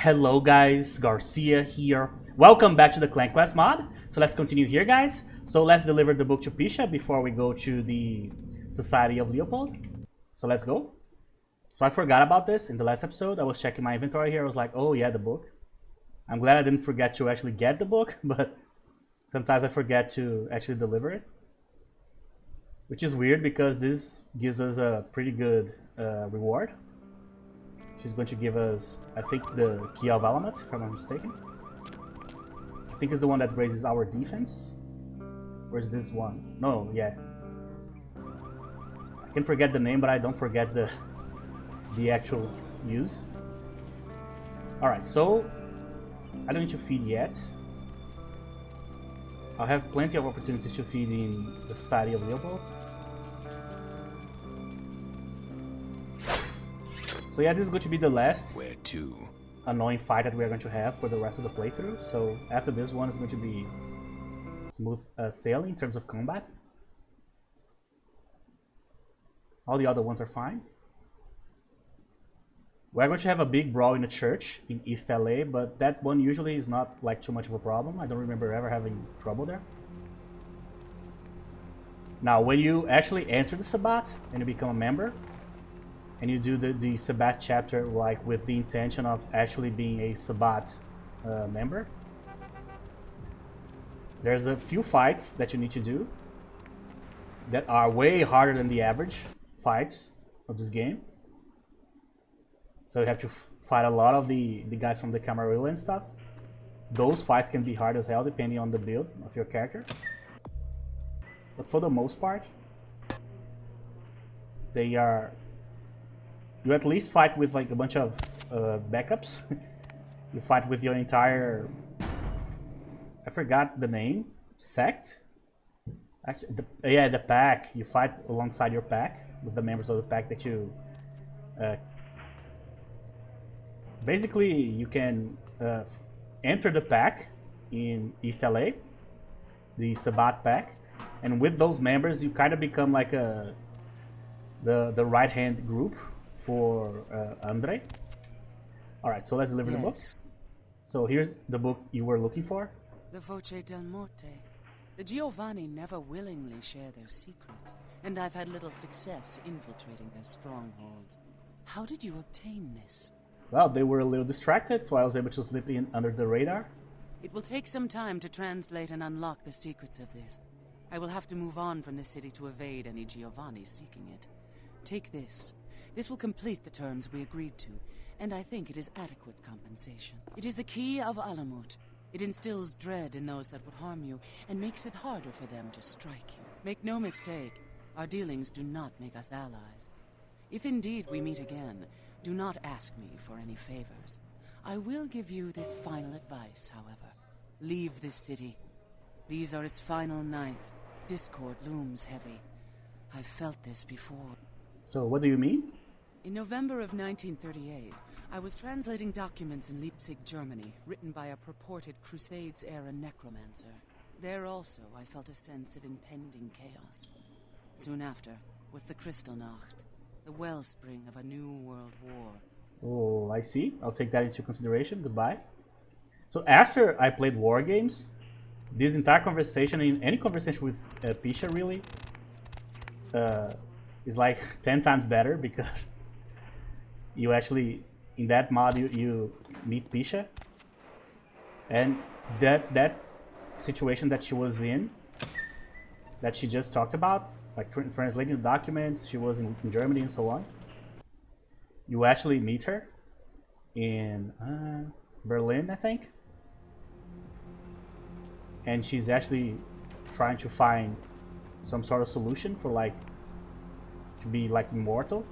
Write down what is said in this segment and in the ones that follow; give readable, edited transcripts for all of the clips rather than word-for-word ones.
Hello guys, Garcia here. Welcome back to the Clan Quest mod. So let's continue here guys. So let's deliver the book to Pisha before we go to the Society of Leopold. So let's go. So I forgot about this in the last episode. I was checking my inventory here. I was like, oh yeah, the book. I'm glad I didn't forget to actually get the book, but sometimes I forget to actually deliver it. Which is weird because this gives us a pretty good reward. She's going to give us, I think, the Key of Alamat, if I'm not mistaken. I think it's the one that raises our defense. Where's this one? No, yeah. I can forget the name, but I don't forget the actual use. Alright, so I don't need to feed yet. I'll have plenty of opportunities to feed in the Society of Leopold. So yeah, this is going to be the last annoying fight that we are going to have for the rest of the playthrough. So after this one is going to be smooth sailing in terms of combat. All the other ones are fine. We're going to have a big brawl in the church in East LA, but that one usually is not like too much of a problem. I don't remember ever having trouble there. Now, when you actually enter the Sabbat and you become a member, and you do the Sabbat chapter like with the intention of actually being a Sabbat member, there's a few fights that you need to do that are way harder than the average fights of this game. So you have to fight a lot of the guys from the Camarilla and stuff. Those fights can be hard as hell depending on the build of your character. But for the most part, they are... You at least fight with like a bunch of backups. You fight with your entire... I forgot the name. Sect? Actually, the pack. You fight alongside your pack with the members of the pack that you... Basically, you can enter the pack in East LA, the Sabbat pack, and with those members, you kind of become like the right-hand group for Andre. Alright, so let's deliver the book. So here's the book you were looking for. The Voce del Morte. The Giovanni never willingly share their secrets, and I've had little success infiltrating their strongholds. How did you obtain this? Well, they were a little distracted, so I was able to slip in under the radar. It will take some time to translate and unlock the secrets of this. I will have to move on from the city to evade any Giovanni seeking it. Take this. This will complete the terms we agreed to, and I think it is adequate compensation. It is the Key of Alamut. It instills dread in those that would harm you, and makes it harder for them to strike you. Make no mistake, our dealings do not make us allies. If indeed we meet again, do not ask me for any favors. I will give you this final advice, however. Leave this city. These are its final nights. Discord looms heavy. I've felt this before. So what do you mean? In November of 1938, I was translating documents in Leipzig, Germany, written by a purported Crusades-era necromancer. There also, I felt a sense of impending chaos. Soon after was the Kristallnacht, the wellspring of a new world war. Oh, I see. I'll take that into consideration. Goodbye. So after I played war games, this entire conversation, in any conversation with Pisha really, is like 10 times better because you actually, in that mod, you meet Pisha, and that situation that she was in, that she just talked about, like translating the documents, she was in Germany and so on. You actually meet her in Berlin, I think, and she's actually trying to find some sort of solution for like to be like immortal.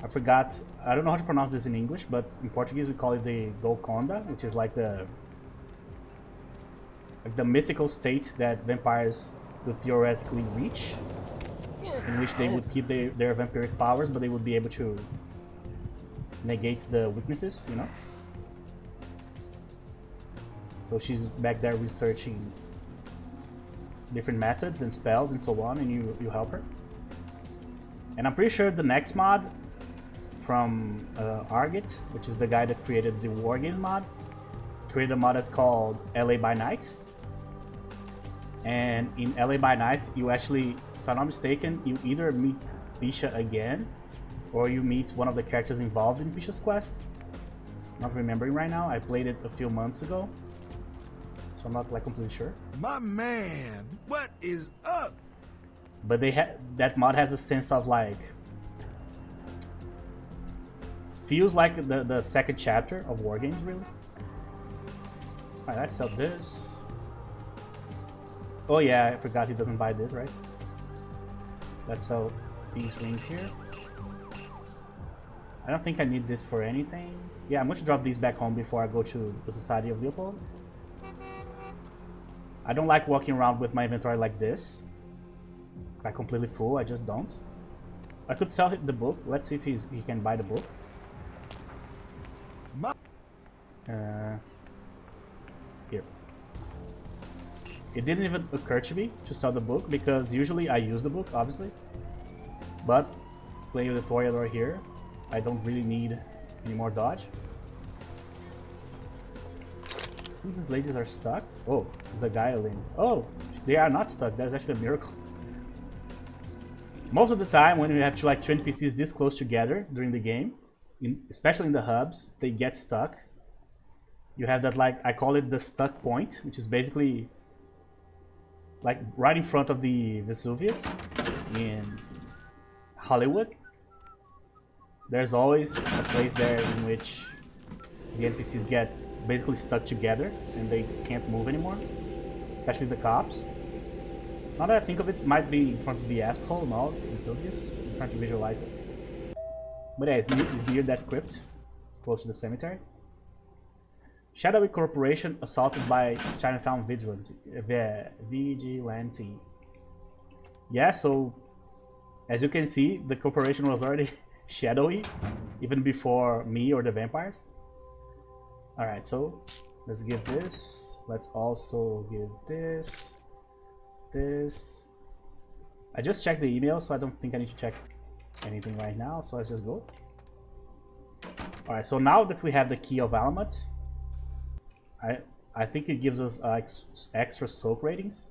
I forgot, I don't know how to pronounce this in English, but in Portuguese we call it the Golconda, which is like the mythical state that vampires could theoretically reach, in which they would keep their vampiric powers, but they would be able to negate the weaknesses, you know? So she's back there researching different methods and spells and so on, and you help her. And I'm pretty sure the next mod from Argit, which is the guy that created the Wargame mod. Created a mod that's called LA by Night. And in LA by Night, you actually, if I'm not mistaken, you either meet Pisha again, or you meet one of the characters involved in Pisha's quest. Not remembering right now. I played it a few months ago, so I'm not like completely sure. My man, what is up? But that mod has a sense of like, feels like the second chapter of Wargames, really. Alright, let's sell this. Oh yeah, I forgot he doesn't buy this, right? Let's sell these rings here. I don't think I need this for anything. Yeah, I'm going to drop these back home before I go to the Society of Leopold. I don't like walking around with my inventory like this. Like completely full, I just don't. I could sell the book. Let's see if he can buy the book. Here. It didn't even occur to me to sell the book because usually I use the book, obviously. But playing with the Toreador here, I don't really need any more dodge. I think these ladies are stuck. Oh, there's a guy in. Oh, they are not stuck. That's actually a miracle. Most of the time when you have to like two NPCs this close together during the game, especially in the hubs, they get stuck. You have that, like, I call it the stuck point, which is basically like right in front of the Vesuvius in Hollywood. There's always a place there in which the NPCs get basically stuck together and they can't move anymore, especially the cops. Now that I think of it, it might be in front of the asshole, no, Vesuvius. I'm trying to visualize it. But yeah, it's near that crypt, close to the cemetery. Shadowy Corporation assaulted by Chinatown Vigilante. Yeah, so as you can see, the corporation was already shadowy even before me or the vampires. Alright, so let's give this. Let's also give this. This. I just checked the email, so I don't think I need to check anything right now, so let's just go. Alright, so now that we have the key of Alamat, I think it gives us extra soak ratings.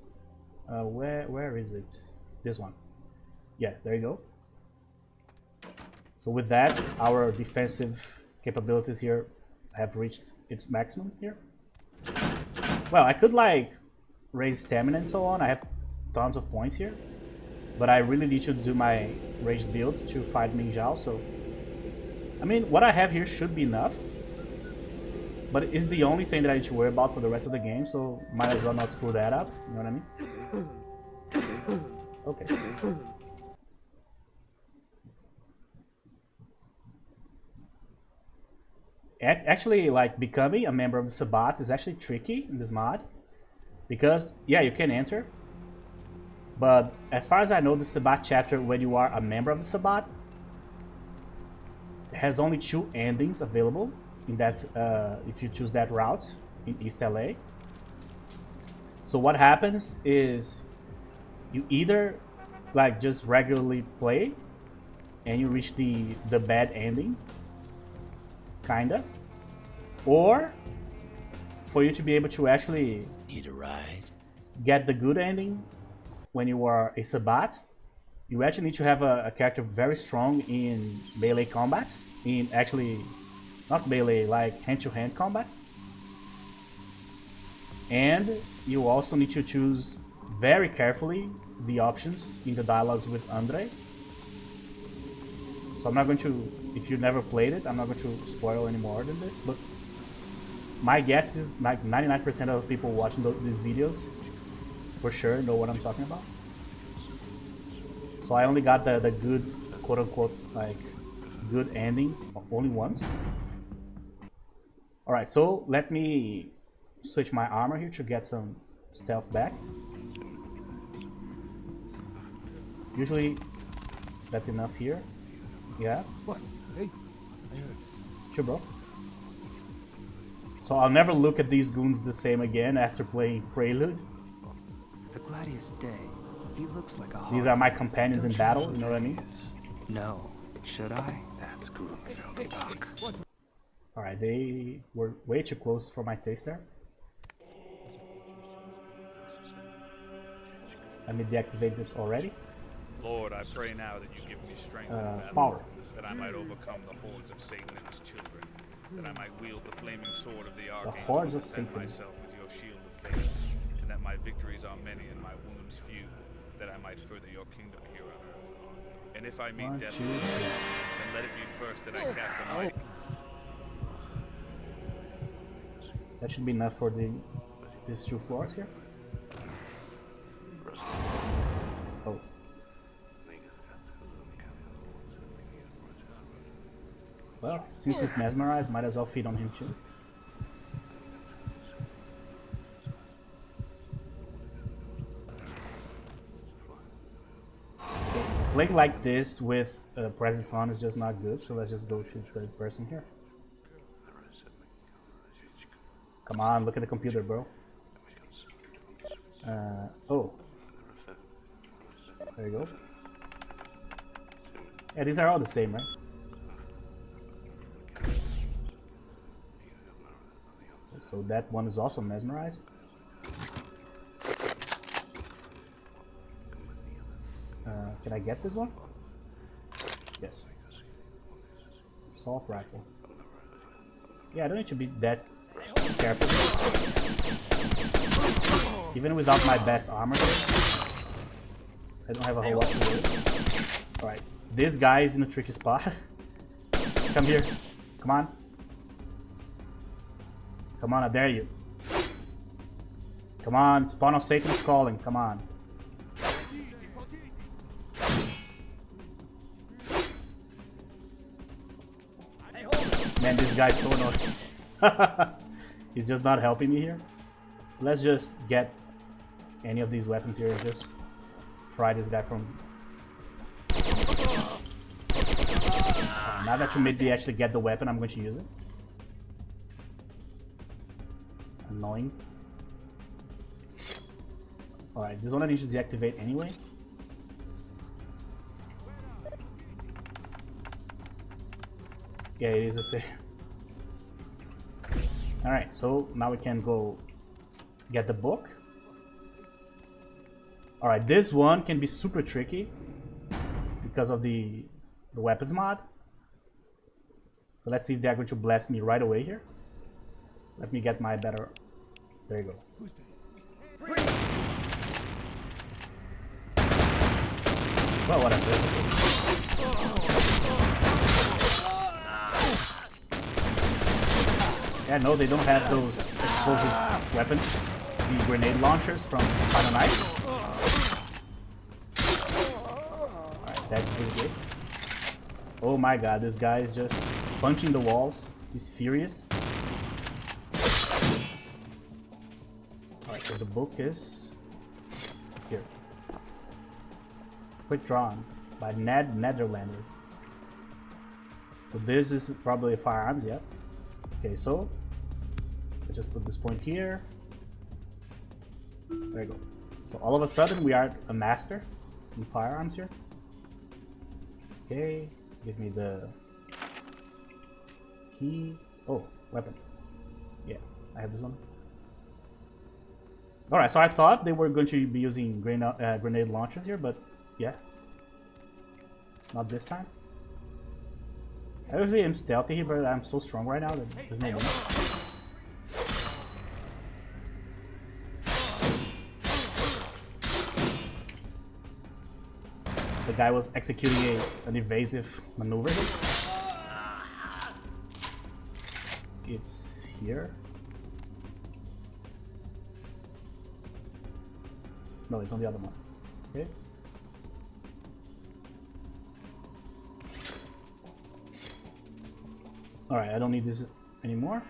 Where is it? This one. Yeah, there you go. So with that, our defensive capabilities here have reached its maximum here. Well, I could like raise stamina and so on. I have tons of points here, but I really need to do my rage build to fight Ming Zhao. So I mean, what I have here should be enough, but it's the only thing that I need to worry about for the rest of the game, so might as well not screw that up, you know what I mean? Okay. Actually, like, becoming a member of the Sabbat is actually tricky in this mod, because, yeah, you can enter, but as far as I know, the Sabbat chapter, when you are a member of the Sabbat, has only 2 endings available in that if you choose that route in East LA. So what happens is you either like just regularly play and you reach the bad ending, kinda, or for you to be able to actually need a ride, get the good ending when you are a Sabbat, you actually need to have a character very strong in melee combat, in actually not melee, like hand-to-hand combat. And you also need to choose very carefully the options in the dialogues with Andre. So I'm not going to, if you never played it, I'm not going to spoil any more than this, but my guess is like 99% of the people watching these videos for sure know what I'm talking about. So I only got the good, quote-unquote, like, good ending only once. Alright, so let me switch my armor here to get some stealth back. Usually that's enough here. Yeah. What? Hey. Sure, bro. So I'll never look at these goons the same again after playing Prelude. The Gladius Day. He looks like a These are my companions in battle, you know what I mean? No. Should I? That's Alright, they were way too close for my taste there. Let me deactivate this already. Lord, I pray now that you give me strength in battle, Power. that I might overcome the hordes of Satan and his children, that I might wield the flaming sword of the archangel hordes and of defend Satan. myself with your shield of faith, and that my victories are many and my wounds few, that I might further your kingdom here on earth. And if I meet 1, death, 2, 3. then let it be first that I cast a mighty... That should be enough for these 2 floors here. Oh. Well, since he's mesmerized, might as well feed on him too. Okay. Playing like this with presence on is just not good, so let's just go to third person here. Come on, look at the computer, bro. Oh. There you go. Yeah, these are all the same, right? So that one is also mesmerized. Can I get this one? Yes. Assault rifle. Yeah, I don't need to be that careful. Even without my best armor here, I don't have a whole lot to do. Alright, this guy is in a tricky spot. Come here. Come on. Come on, I dare you. Come on, Spawn of Satan is calling. Come on. Man, this guy's so annoying. He's just not helping me here. Let's just get any of these weapons here and just fry this guy from... now that you made me actually get the weapon, I'm going to use it. Annoying. Alright, this one I need to deactivate anyway. Yeah, it is the same. Alright, so now we can go get the book. Alright, this one can be super tricky because of the weapons mod. So let's see if they're going to blast me right away here. Let me get my better... There you go. Well, whatever. Yeah, no, they don't have those explosive weapons. The grenade launchers from Final Night. Alright, that's pretty good. Oh my god, this guy is just punching the walls. He's furious. Alright, so the book is here. Quick Drawn by Ned Netherlander. So this is probably a firearms, yeah. Okay, so let's just put this point here. There you go. So all of a sudden we are a master in firearms here. Okay, give me the key. Oh, weapon. Yeah, I have this one. Alright, so I thought they were going to be using grenade launchers here, but yeah. Not this time. I usually am stealthy here, but I'm so strong right now that there's no need. The guy was executing an evasive maneuver here. It's here. No, it's on the other one. Okay. Alright, I don't need this anymore.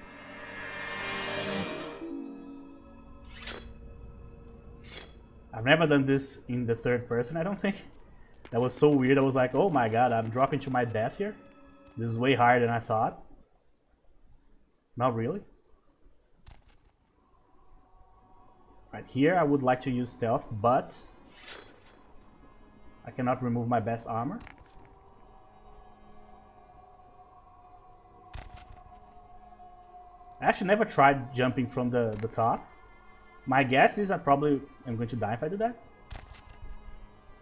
I've never done this in the third person, I don't think. That was so weird. I was like, oh my god, I'm dropping to my death here. This is way harder than I thought. Not really. Right here, I would like to use stealth, but I cannot remove my best armor. I actually never tried jumping from the top. My guess is I probably am going to die if I do that.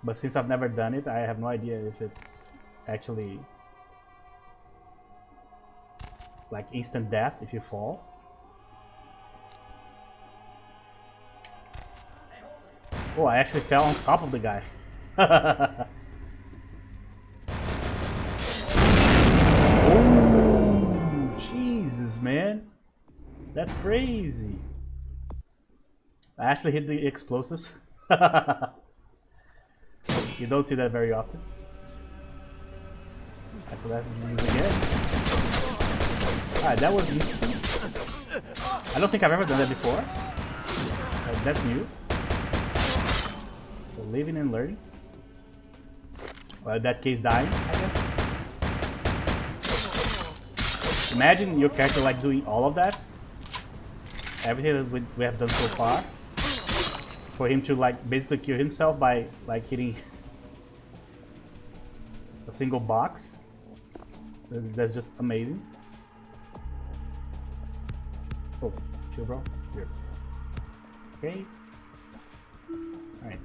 But since I've never done it, I have no idea if it's actually like instant death if you fall. Oh, I actually fell on top of the guy. Oh, Jesus, man. That's crazy. I actually hit the explosives. You don't see that very often. Alright, so let's do this again. Alright, that was interesting. I don't think I've ever done that before. That's new. So living and learning. Well, in that case, dying, I guess. Imagine your character like doing all of that. Everything that we have done so far. For him to like basically kill himself by like hitting a single box. That's just amazing. Oh, chill, bro. Here. Okay. Alright.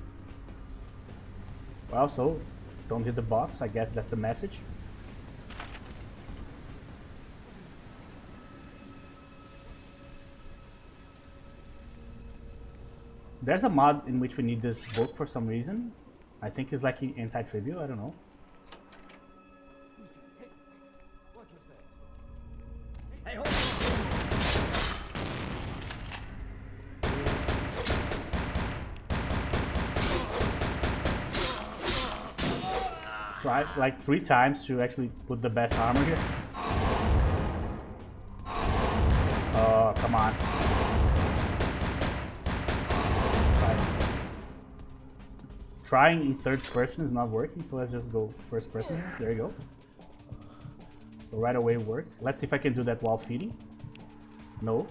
Well, so don't hit the box. I guess that's the message. There's a mod in which we need this book for some reason. I think it's like anti-trivial, I don't know. Try like 3 times to actually put the best armor here. Oh, come on. Trying in third person is not working, so let's just go first person here. There you go. So right away it works. Let's see if I can do that while feeding. No.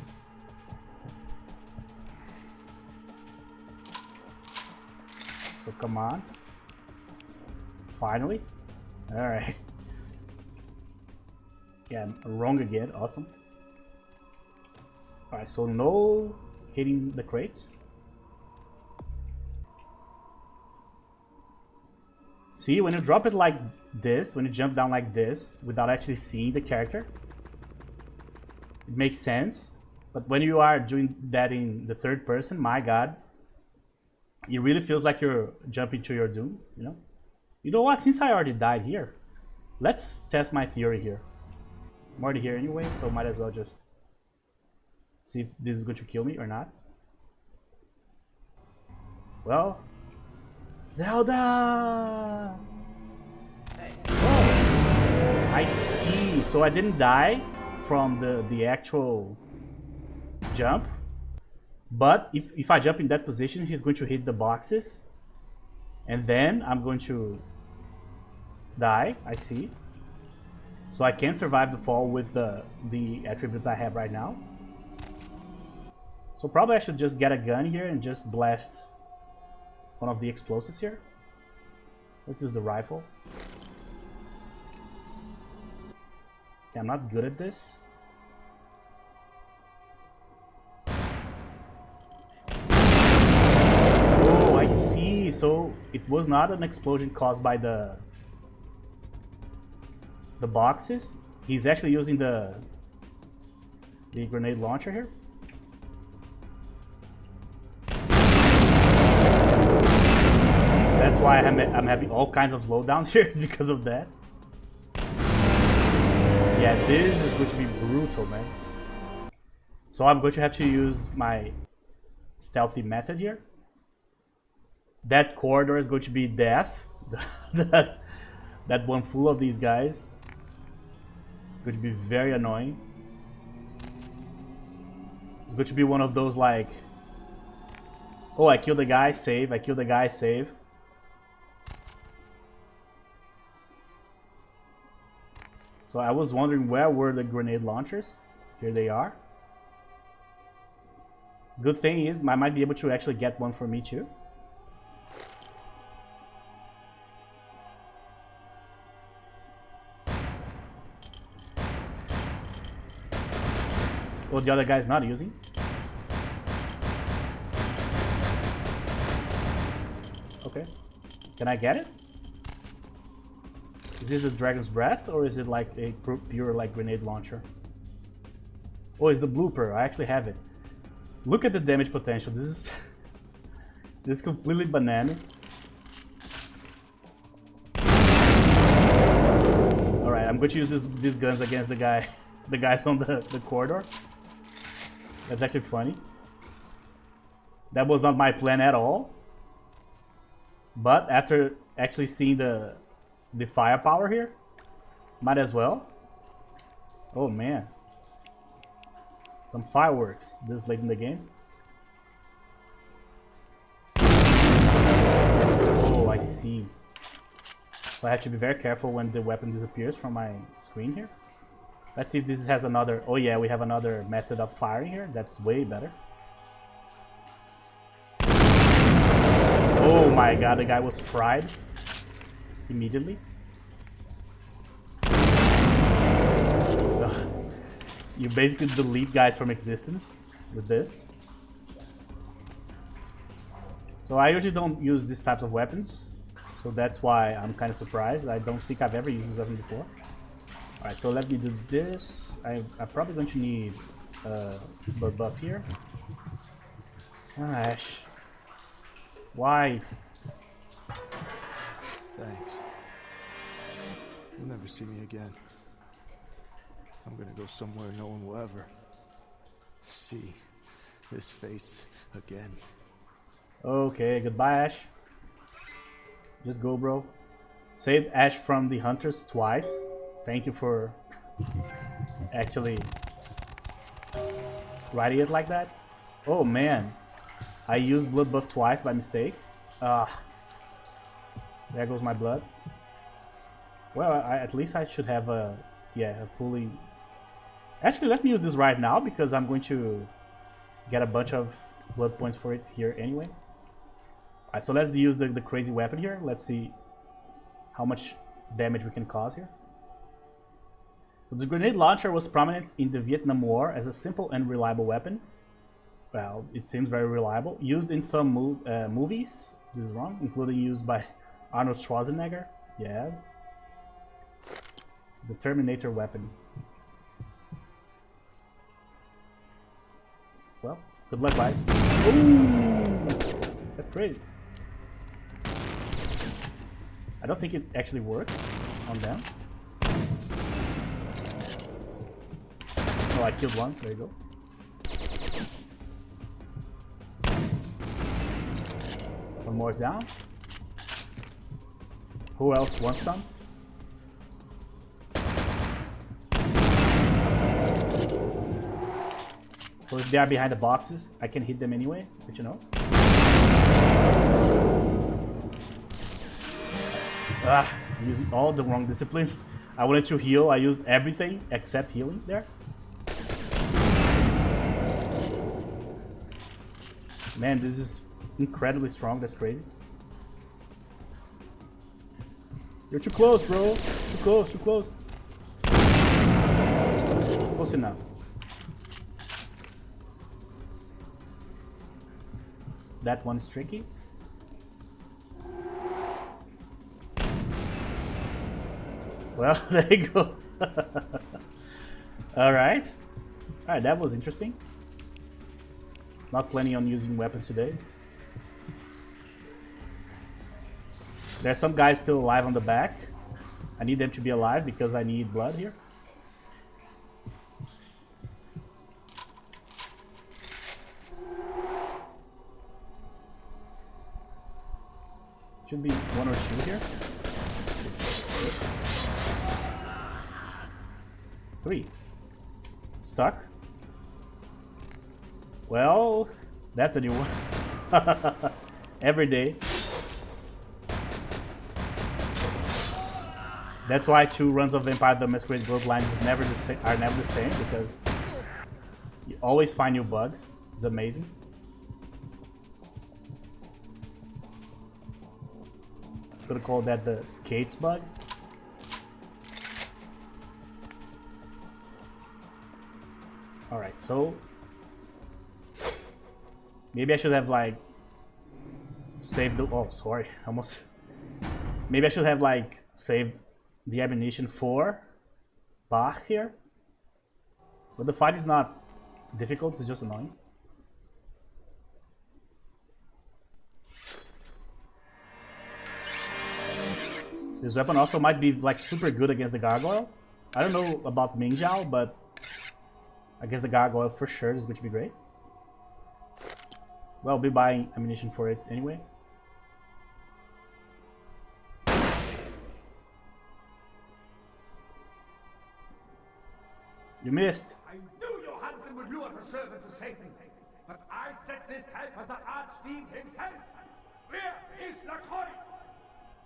So come on. Finally. Alright. Yeah, I'm wrong again. Awesome. Alright, so no hitting the crates. See, when you drop it like this, when you jump down like this, without actually seeing the character, it makes sense. But when you are doing that in the third person, my god, it really feels like you're jumping to your doom, you know? You know what, since I already died here, let's test my theory here. I'm already here anyway, so might as well just see if this is going to kill me or not. Well, Zelda! Oh, I see. So I didn't die from the actual jump. But if I jump in that position, he's going to hit the boxes. And then I'm going to die. I see. So I can survive the fall with the attributes I have right now. So probably I should just get a gun here and just blast one of the explosives here. Let's use the rifle. Okay, I'm not good at this. Oh, I see. So it was not an explosion caused by the boxes. He's actually using the grenade launcher here. That's why I'm having all kinds of slowdowns here, because of that. Yeah, this is going to be brutal, man. So I'm going to have to use my stealthy method here. That corridor is going to be death. that one full of these guys. Going to be very annoying. It's going to be one of those like, oh, I killed the guy, save. I killed the guy, save. So I was wondering where were the grenade launchers. Here they are. Good thing is I might be able to actually get one for me too. Oh, the other guy's not using. Okay. Can I get it? Is this a dragon's breath or is it like a pure like grenade launcher? Oh, it's the blooper. I actually have it. Look at the damage potential. This is this is completely bananas. All right, I'm going to use these guns against the guys on the corridor. That's actually funny. That was not my plan at all. But after actually seeing the firepower here, might as well. Oh man. Some fireworks this late in the game. Oh, I see. So I have to be very careful when the weapon disappears from my screen here. Let's see if this has another... Oh yeah, we have another method of firing here. That's way better. Oh my god, the guy was fried immediately. Ugh. You basically delete guys from existence with this. So I usually don't use these types of weapons. So that's why I'm kind of surprised. I don't think I've ever used this weapon before. Alright, so let me do this. I'm probably going to need a buff here. Ash. Why? Thanks. You'll never see me again. I'm gonna go somewhere no one will ever see this face again. Okay, goodbye, Ash. Just go, bro. Saved Ash from the hunters twice. Thank you for actually writing it like that. Oh man, I used blood buff twice by mistake. There goes my blood. Well, at least I should have a fully... Actually, let me use this right now because I'm going to get a bunch of blood points for it here anyway. Alright, so let's use the crazy weapon here. Let's see how much damage we can cause here. So the grenade launcher was prominent in the Vietnam War as a simple and reliable weapon. Well, it seems very reliable. Used in some movies, this is wrong, including used by Arnold Schwarzenegger. Yeah. The Terminator weapon. Well, good luck, guys. Ooh, that's great. I don't think it actually worked on them. Oh, I killed one. There you go. One more is down. Who else wants some? So if they are behind the boxes, I can hit them anyway, but you know. I'm using all the wrong disciplines. I wanted to heal, I used everything except healing there. Man, this is incredibly strong, that's crazy. You're too close, bro. Too close, too close. Close enough. That one's tricky. Well, there you go. Alright. Alright, that was interesting. Not planning on using weapons today. There's some guys still alive on the back. I need them to be alive because I need blood here. Should be one or two here. 3. Stuck. Well, that's a new one. Every day. That's why 2 runs of Vampire the Masquerade Bloodlines is never the same because you always find new bugs. It's amazing. Could have called that the skates bug. Alright, so maybe I should have like saved the sorry, almost maybe I should have like saved the ammunition for Bach here. But the fight is not difficult, it's just annoying. This weapon also might be like super good against the gargoyle. I don't know about Mingjiao, but against the gargoyle for sure is going to be great. Well, I'll be buying ammunition for it anyway. You missed. I knew Johansen would lure the servant to Satan, but I set this type for the archfiend himself. Where is Lacroix?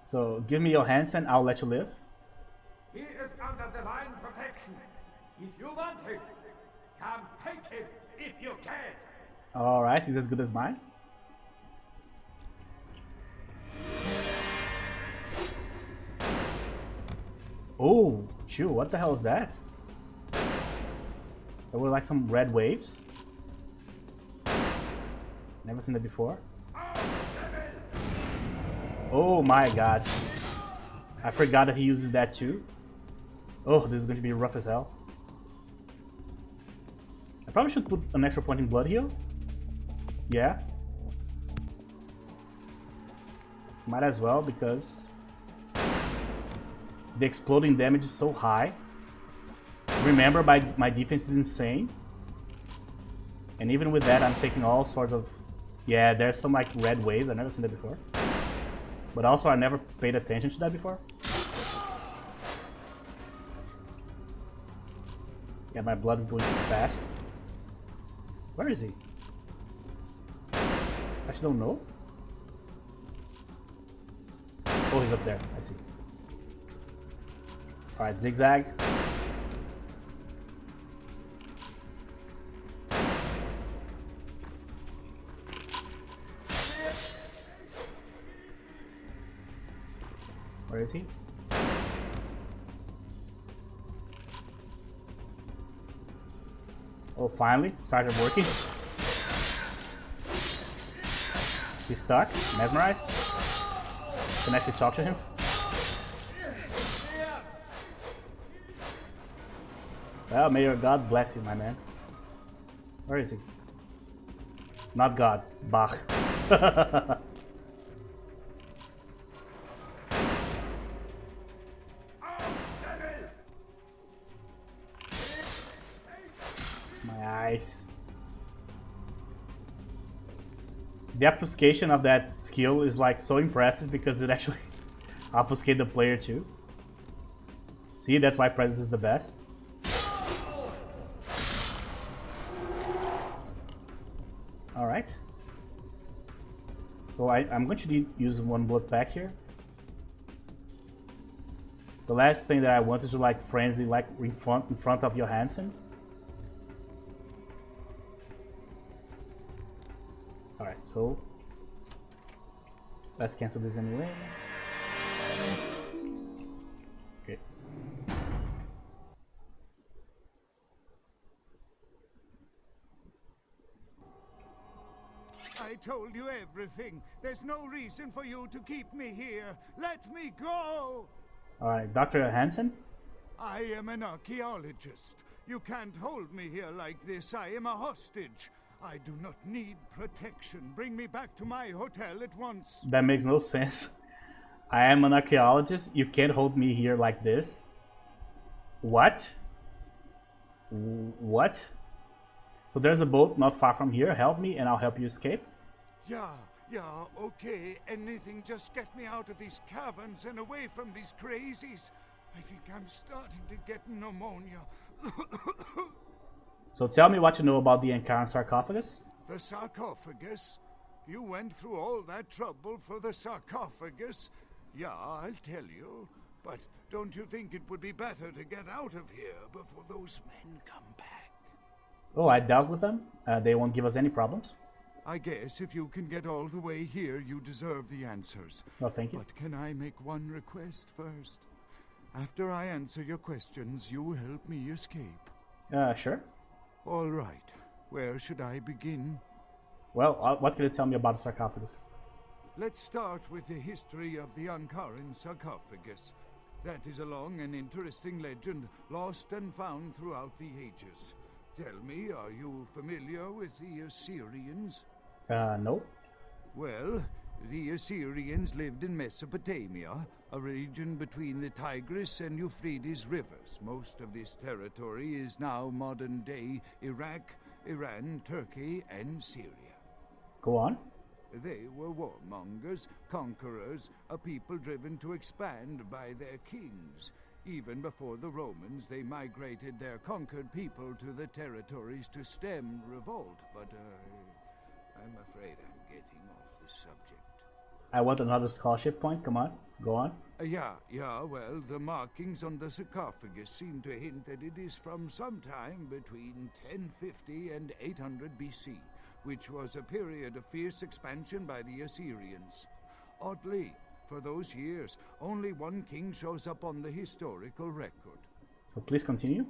So give me Johansen, I'll let you live. He is under divine protection. If you want him, come take him if you can. Alright, he's as good as mine. Oh, chew, what the hell is that? There were like some red waves. Never seen that before. Oh my god. I forgot that he uses that too. Oh, this is going to be rough as hell. I probably should put an extra point in blood heal. Yeah. Might as well, because the exploding damage is so high. Remember, my defense is insane. And even with that, I'm taking all sorts of... Yeah, there's some like red waves. I've never seen that before. But also, I never paid attention to that before. Yeah, my blood is going fast. Where is he? I actually don't know. Oh, he's up there. I see. Alright, zigzag. Where is he? Oh, finally, started working. He's stuck, mesmerized. Can actually talk to him. Well, may your God bless you, my man. Where is he? Not God, Bach. Nice. The obfuscation of that skill is like so impressive because it actually obfuscates the player too. See, that's why presence is the best. Alright. So I'm going to use one blood pack here. The last thing that I want is to like frenzy like in front of Johansen. Alright, so let's cancel this anyway. Okay. I told you everything. There's no reason for you to keep me here. Let me go! Alright, Dr. Johansen? I am an archaeologist. You can't hold me here like this. I am a hostage. I do not need protection. Bring me back to my hotel at once. That makes no sense. I am an archaeologist. You can't hold me here like this. What? What? So there's a boat not far from here. Help me and I'll help you escape. Yeah, okay. Anything, just get me out of these caverns and away from these crazies. I think I'm starting to get pneumonia. So tell me what you know about the Encarn sarcophagus. The sarcophagus? You went through all that trouble for the sarcophagus? Yeah, I'll tell you. But don't you think it would be better to get out of here before those men come back? Oh, I dealt with them. They won't give us any problems. I guess if you can get all the way here, you deserve the answers. Well, thank you. But can I make one request first? After I answer your questions, you help me escape. Sure. All right. Where should I begin? Well, what can you tell me about the sarcophagus? Let's start with the history of the Ankaran sarcophagus. That is a long and interesting legend, lost and found throughout the ages. Tell me, are you familiar with the Assyrians? No. Well, the Assyrians lived in Mesopotamia, a region between the Tigris and Euphrates rivers. Most of this territory is now modern-day Iraq, Iran, Turkey, and Syria. Go on. They were warmongers, conquerors, a people driven to expand by their kings. Even before the Romans, they migrated their conquered people to the territories to stem revolt, but I'm afraid I'm getting off the subject. I want another scholarship point. Come on. Go on. Yeah, well, the markings on the sarcophagus seem to hint that it is from sometime between 1050 and 800 BC, which was a period of fierce expansion by the Assyrians. Oddly, for those years, only one king shows up on the historical record. So please continue.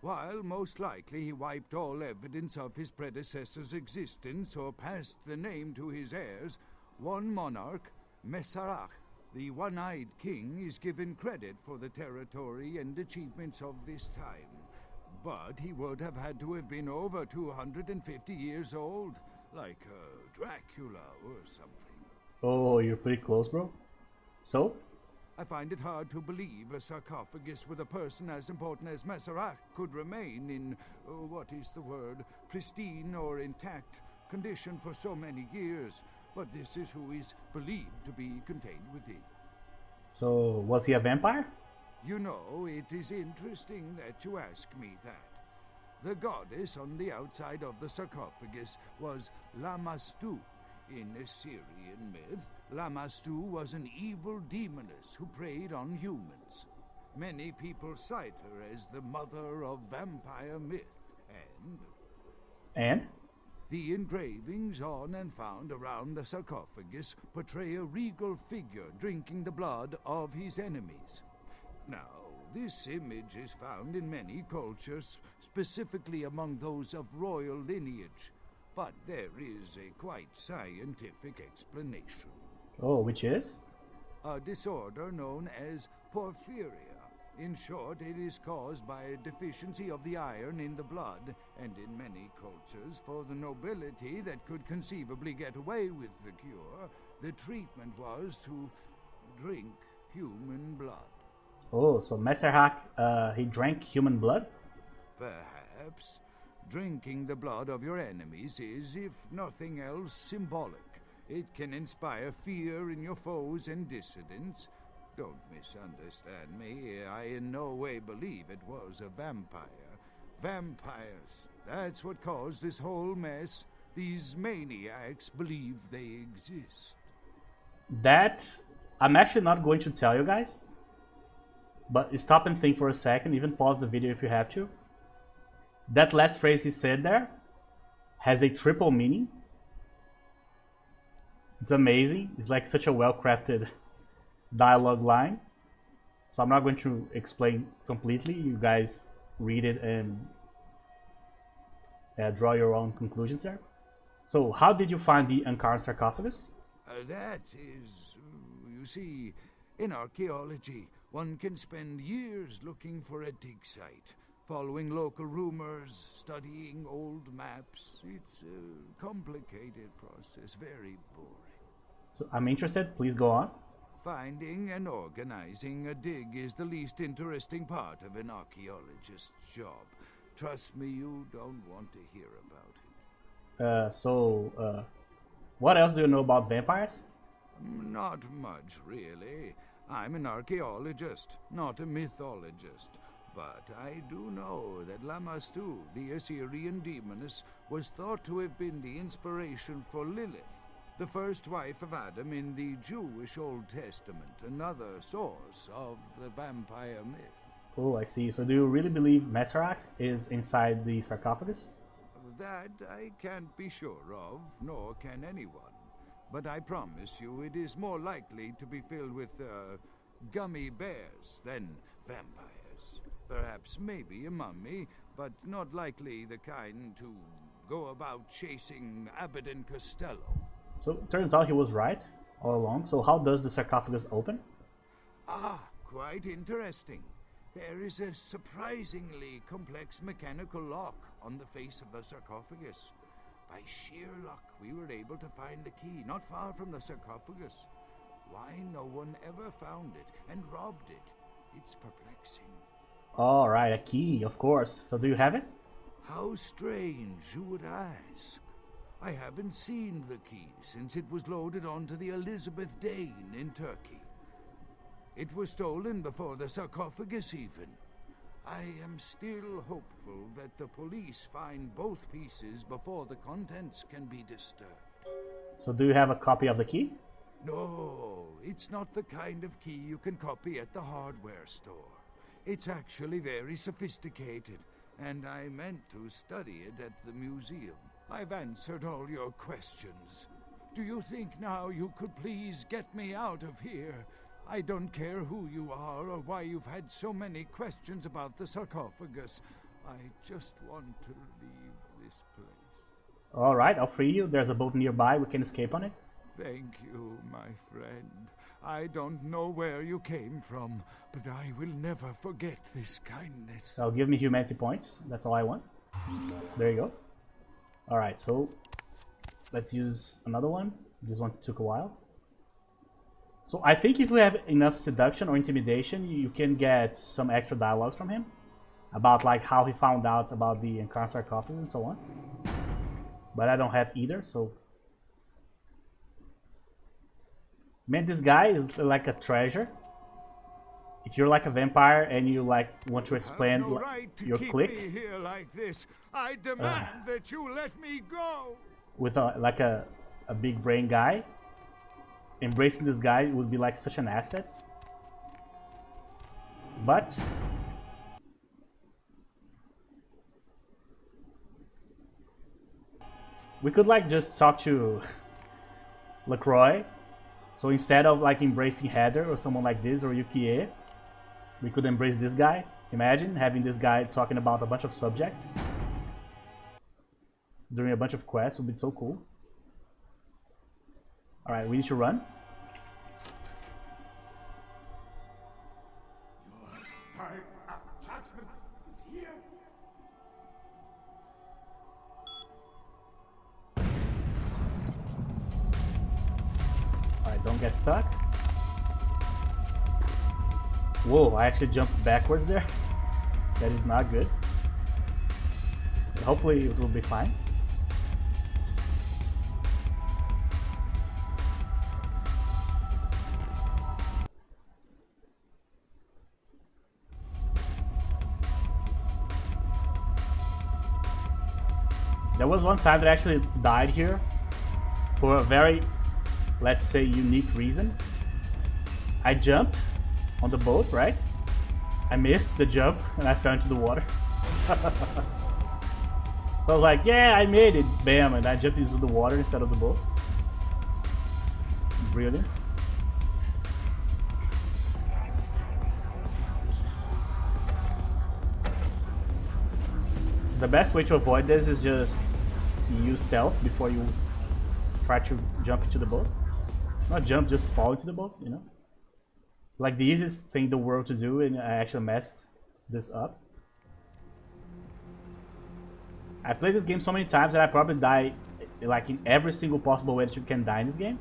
While most likely he wiped all evidence of his predecessor's existence or passed the name to his heirs, one monarch, Mesarach, the one-eyed king, is given credit for the territory and achievements of this time. But he would have had to have been over 250 years old, like Dracula or something. Oh, you're pretty close, bro. So? I find it hard to believe a sarcophagus with a person as important as Mesarach could remain in, pristine or intact condition for so many years. But this is who is believed to be contained within. So, was he a vampire? You know, it is interesting that you ask me that. The goddess on the outside of the sarcophagus was Lamastu. In Assyrian myth, Lamastu was an evil demoness who preyed on humans. Many people cite her as the mother of vampire myth, And? The engravings on and found around the sarcophagus portray a regal figure drinking the blood of his enemies. Now, this image is found in many cultures, specifically among those of royal lineage, but there is a quite scientific explanation. Oh, which is? A disorder known as porphyria. In short, it is caused by a deficiency of the iron in the blood, and in many cultures, for the nobility that could conceivably get away with the cure, the treatment was to drink human blood. Oh, so Messerhack, he drank human blood? Perhaps. Drinking the blood of your enemies is, if nothing else, symbolic. It can inspire fear in your foes and dissidents. Don't misunderstand me. I in no way believe it was a vampire. Vampires, that's what caused this whole mess. These maniacs believe they exist. That, I'm actually not going to tell you guys. But stop and think for a second, even pause the video if you have to. That last phrase he said there has a triple meaning. It's amazing. It's like such a well-crafted dialogue line. So I'm not going to explain completely. You guys read it and draw your own conclusions there. So how did you find the Ankaran sarcophagus? That is, you see, in archaeology, one can spend years looking for a dig site, following local rumors, studying old maps. It's a complicated process, very boring. So I'm interested, please go on. Finding and organizing a dig is the least interesting part of an archaeologist's job. Trust me, you don't want to hear about it. What else do you know about vampires? Not much, really. I'm an archaeologist, not a mythologist. But I do know that Lamastu, the Assyrian demoness, was thought to have been the inspiration for Lilith, the first wife of Adam in the Jewish Old Testament, another source of the vampire myth. Oh, I see. So do you really believe Messerach is inside the sarcophagus? That I can't be sure of, nor can anyone. But I promise you it is more likely to be filled with gummy bears than vampires. Perhaps maybe a mummy, but not likely the kind to go about chasing Abbott and Costello. So it turns out he was right all along. So how does the sarcophagus open? Ah, quite interesting. There is a surprisingly complex mechanical lock on the face of the sarcophagus. By sheer luck, we were able to find the key not far from the sarcophagus. Why no one ever found it and robbed it? It's perplexing. All right, a key, of course. So do you have it? How strange you would ask. I haven't seen the key since it was loaded onto the Elizabeth Dane in Turkey. It was stolen before the sarcophagus even. I am still hopeful that the police find both pieces before the contents can be disturbed. So do you have a copy of the key? No, it's not the kind of key you can copy at the hardware store. It's actually very sophisticated, and I meant to study it at the museum. I've answered all your questions. Do you think now you could please get me out of here? I don't care who you are or why you've had so many questions about the sarcophagus. I just want to leave this place. All right, I'll free you. There's a boat nearby. We can escape on it. Thank you, my friend. I don't know where you came from, but I will never forget this kindness. So give me humanity points. That's all I want. There you go. All right, so let's use another one. This one took a while. So I think if we have enough seduction or intimidation, you can get some extra dialogues from him about like how he found out about the Encarn sarcophagus and so on. But I don't have either, so man, this guy is like a treasure. If you're like a vampire and you like want to expand You have no right to your keep clique me here like this. I demand that you let me go. with a big brain guy, embracing this guy would be like such an asset. But we could like just talk to LaCroix. So instead of like embracing Heather or someone like this or Yukie, we could embrace this guy. Imagine having this guy talking about a bunch of subjects during a bunch of quests would be so cool. Alright, we need to run. Time of judgment is here. Alright, don't get stuck. Whoa, I actually jumped backwards there. That is not good. But hopefully it will be fine. There was one time that I actually died here for a very, let's say, unique reason. I jumped on the boat, right? I missed the jump and I fell into the water. So I was like, yeah, I made it. Bam, and I jumped into the water instead of the boat. Brilliant. The best way to avoid this is just use stealth before you try to jump into the boat. Not jump, just fall into the boat, you know? Like the easiest thing in the world to do, and I actually messed this up. I've played this game so many times that I probably die like in every single possible way that you can die in this game.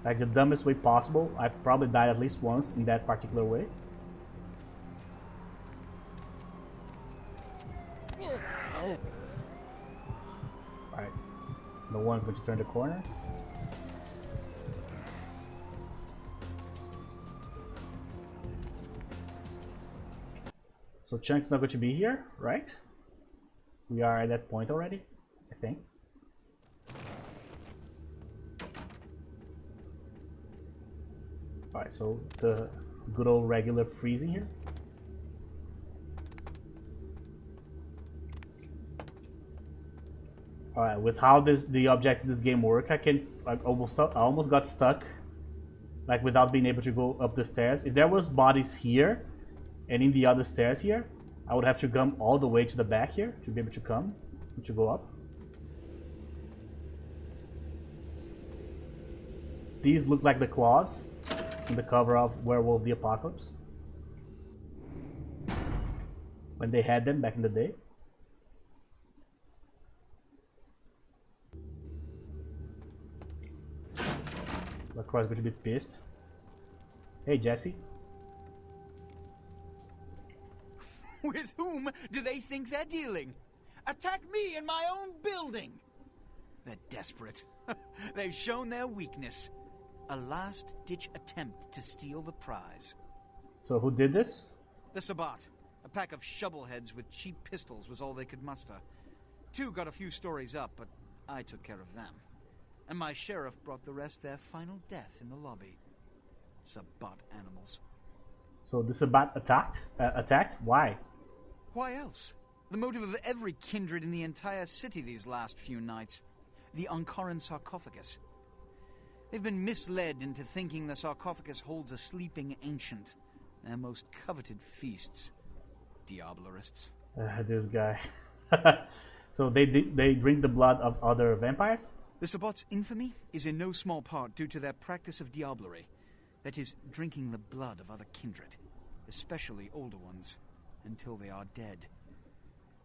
Like the dumbest way possible. I probably died at least once in that particular way. Alright, no one's going to turn the corner. So Chunk's not going to be here, right? We are at that point already, I think. Alright, so the good old regular freezing here. Alright, with how the objects in this game work, I almost got stuck, like without being able to go up the stairs. If there was bodies here, And in the other stairs here, I would have to come all the way to the back here to be able to come, to go up. These look like the claws in the cover of Werewolf the Apocalypse, when they had them back in the day. LaCroix is going to be pissed. Hey, Jesse. With whom do they think they're dealing? Attack me in my own building! They're desperate. They've shown their weakness. A last-ditch attempt to steal the prize. So who did this? The Sabbat. A pack of shovelheads with cheap pistols was all they could muster. Two got a few stories up, but I took care of them. And my sheriff brought the rest their final death in the lobby. Sabbat animals. So the Sabbat attacked? Why? Why else? The motive of every kindred in the entire city these last few nights. The Ankaran sarcophagus. They've been misled into thinking the sarcophagus holds a sleeping ancient. Their most coveted feasts. Diabolarists. This guy. So they drink the blood of other vampires? The Sabbat's infamy is in no small part due to their practice of diablerie. That is, drinking the blood of other kindred, especially older ones, until they are dead.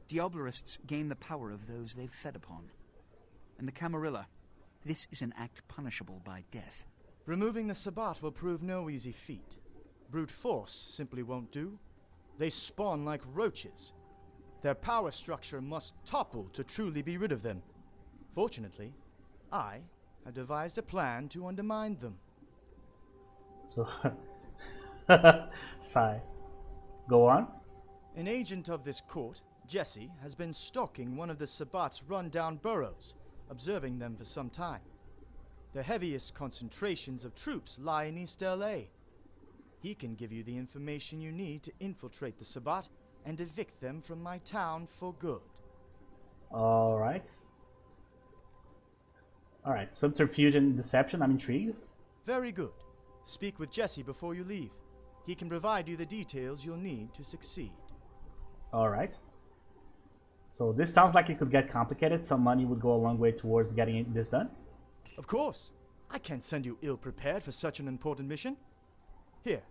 Diabolarists gain the power of those they've fed upon. And the Camarilla, this is an act punishable by death. Removing the Sabbat will prove no easy feat. Brute force simply won't do. They spawn like roaches. Their power structure must topple to truly be rid of them. Fortunately, I have devised a plan to undermine them. So, sigh. Go on. An agent of this court, Jesse, has been stalking one of the Sabbat's run-down burrows, observing them for some time. The heaviest concentrations of troops lie in East L.A. He can give you the information you need to infiltrate the Sabbat and evict them from my town for good. Alright. Alright, subterfuge and deception, I'm intrigued. Very good. Speak with Jesse before you leave. He can provide you the details you'll need to succeed. Alright. So this sounds like it could get complicated. Some money would go a long way towards getting this done. Of course. I can't send you ill-prepared for such an important mission. Here,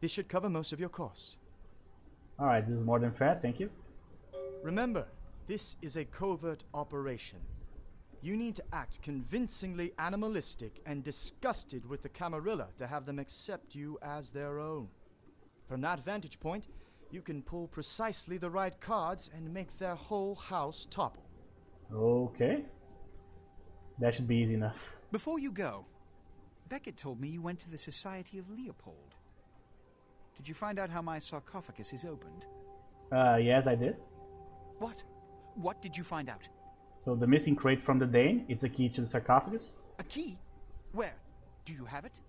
this should cover most of your costs. Alright, this is more than fair, thank you. Remember, this is a covert operation. You need to act convincingly animalistic and disgusted with the Camarilla to have them accept you as their own. From that vantage point, you can pull precisely the right cards and make their whole house topple. Okay. That should be easy enough. Before you go, Beckett told me you went to the Society of Leopold. Did you find out how my sarcophagus is opened? Yes, I did. What? What did you find out? So the missing crate from the Dane, it's a key to the sarcophagus. A key? Where? Do you have it?